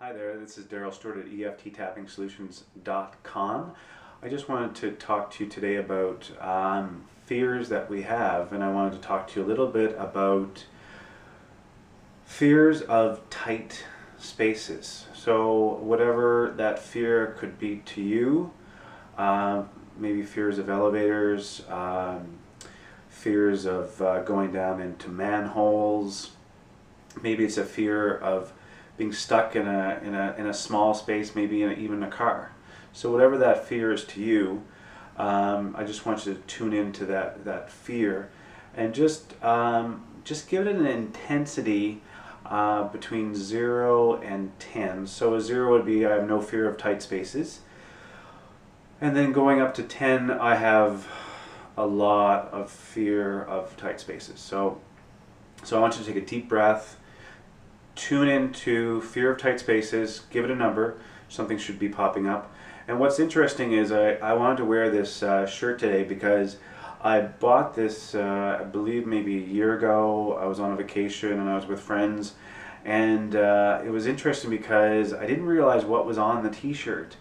Hi there, this is Darryl Stewart at EFT Tapping Solutions.com. I just wanted to talk to you today about fears that we have, and I wanted to talk to you a little bit about fears of tight spaces. So whatever that fear could be to you, maybe fears of elevators, fears of going down into manholes, maybe it's a fear of being stuck in a small space, maybe even a car. So whatever that fear is to you, I just want you to tune into that fear, and just give it an intensity between 0 and 10. So a 0 would be I have no fear of tight spaces, and then going up to 10, I have a lot of fear of tight spaces. So I want you to take a deep breath. Tune into fear of tight spaces, give it a number, something should be popping up. And what's interesting is I wanted to wear this shirt today because I bought this, I believe maybe a year ago. I was on a vacation and I was with friends, and it was interesting because I didn't realize what was on the t-shirt,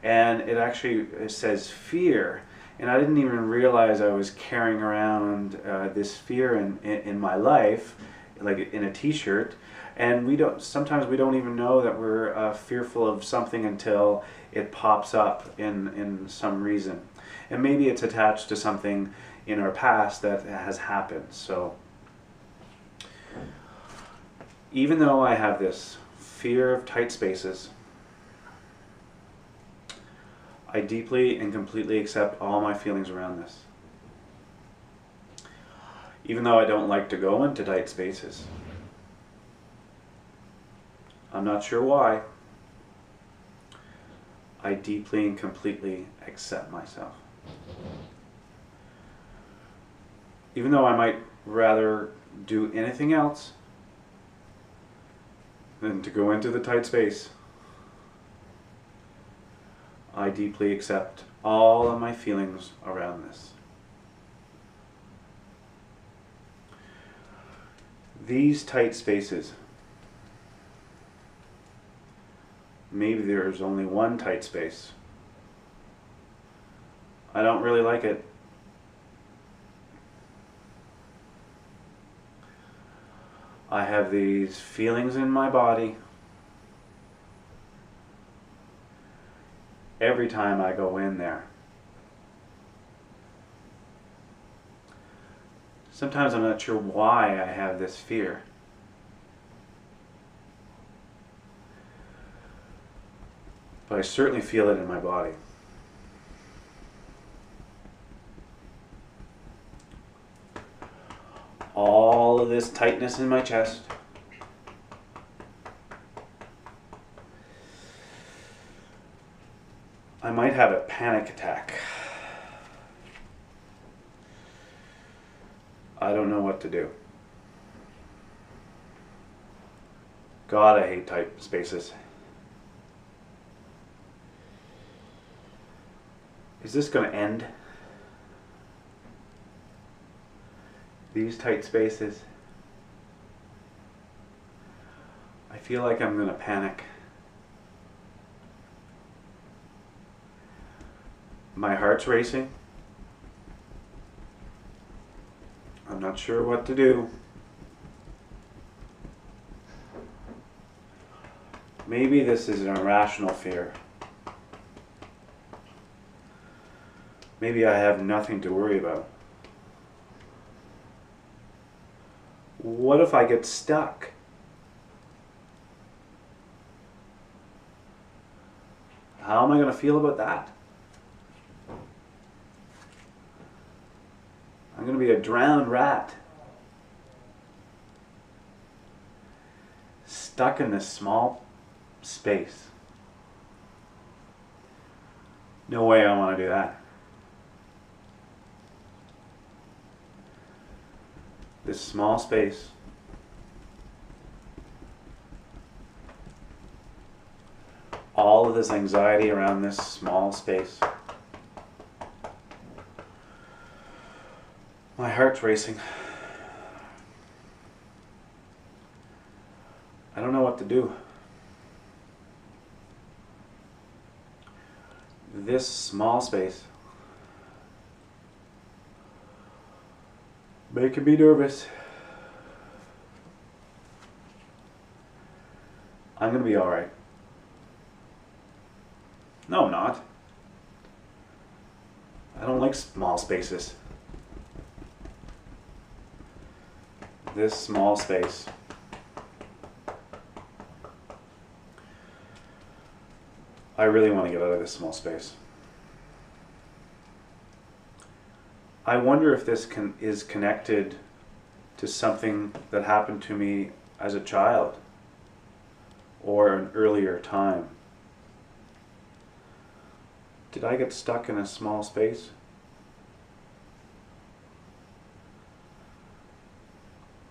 and it says fear, and I didn't even realize I was carrying around this fear in my life, like in a t-shirt. And sometimes we don't even know that we're fearful of something until it pops up in some reason. And maybe it's attached to something in our past that has happened. So even though I have this fear of tight spaces, I deeply and completely accept all my feelings around this. Even though I don't like to go into tight spaces. I'm not sure why. I deeply and completely accept myself. Even though I might rather do anything else than to go into the tight space, I deeply accept all of my feelings around this. These tight spaces, maybe there's only one tight space. I don't really like it. I have these feelings in my body every time I go in there. Sometimes I'm not sure why I have this fear. But I certainly feel it in my body. All of this tightness in my chest. I might have a panic attack. I don't know what to do. God, I hate tight spaces. Is this going to end? These tight spaces. I feel like I'm going to panic. My heart's racing. I'm not sure what to do. Maybe this is an irrational fear. Maybe I have nothing to worry about. What if I get stuck? How am I going to feel about that? I'm going to be a drowned rat. Stuck in this small space. No way I want to do that. This small space. All of this anxiety around this small space. My heart's racing. I don't know what to do. this small space, making me nervous. I'm gonna be alright. No, I'm not. I don't like small spaces. This small space. I really want to get out of this small space. I wonder if this is connected to something that happened to me as a child or an earlier time. Did I get stuck in a small space?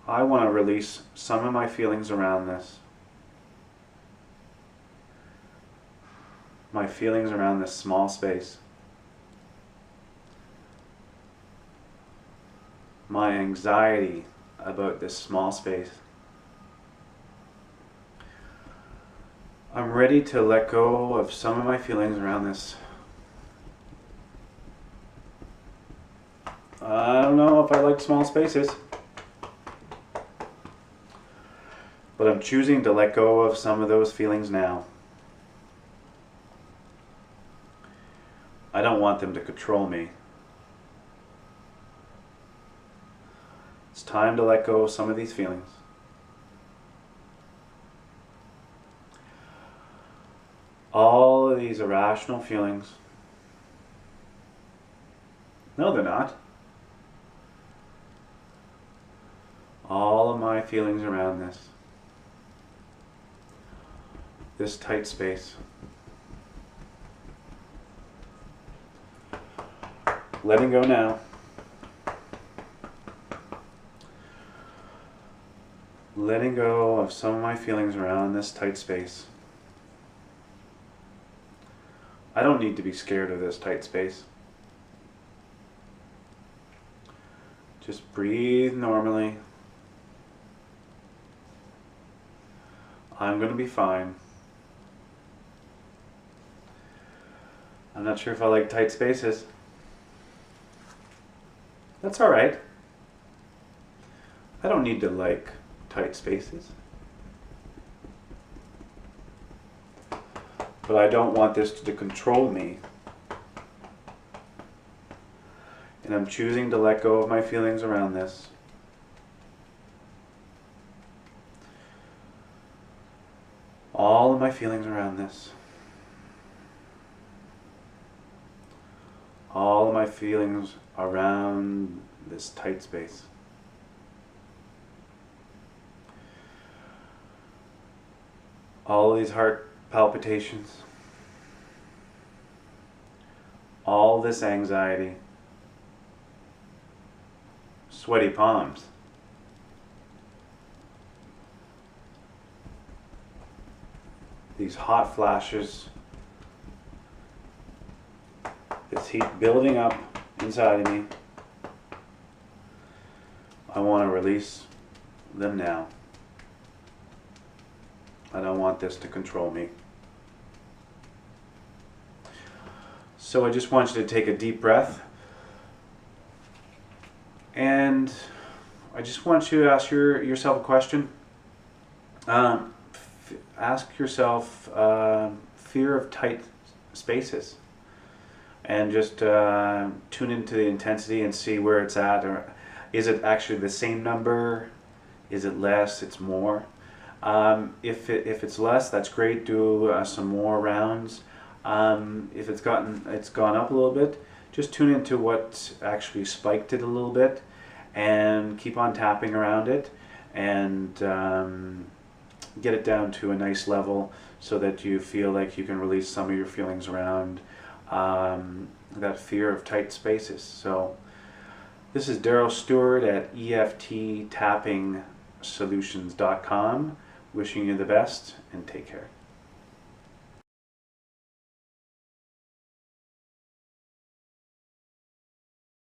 I want to release some of my feelings around this. My feelings around this small space. My anxiety about this small space. I'm ready to let go of some of my feelings around this. I don't know if I like small spaces, but I'm choosing to let go of some of those feelings now. I don't want them to control me. It's time to let go of some of these feelings. All of these irrational feelings. No, they're not. All of my feelings around this. This tight space. Letting go now. Letting go of some of my feelings around this tight space. I don't need to be scared of this tight space. Just breathe normally. I'm going to be fine. I'm not sure if I like tight spaces. That's all right. I don't need to like tight spaces. But I don't want this to control me. And I'm choosing to let go of my feelings around this. All of my feelings around this. All of my feelings around this tight space. All of these heart palpitations. All this anxiety. Sweaty palms. These hot flashes. This heat building up inside of me. I want to release them now. I don't want this to control me. So I just want you to take a deep breath. And I just want you to ask yourself a question. Ask yourself fear of tight spaces. And just tune into the intensity and see where it's at. Or is it actually the same number? Is it less? It's more? If it's less, that's great. Do some more rounds. If it's gone up a little bit, just tune into what actually spiked it a little bit, and keep on tapping around it, and get it down to a nice level so that you feel like you can release some of your feelings around that fear of tight spaces. So this is Darryl Stewart at EFT Tapping Solutions.com. Wishing you the best, and take care.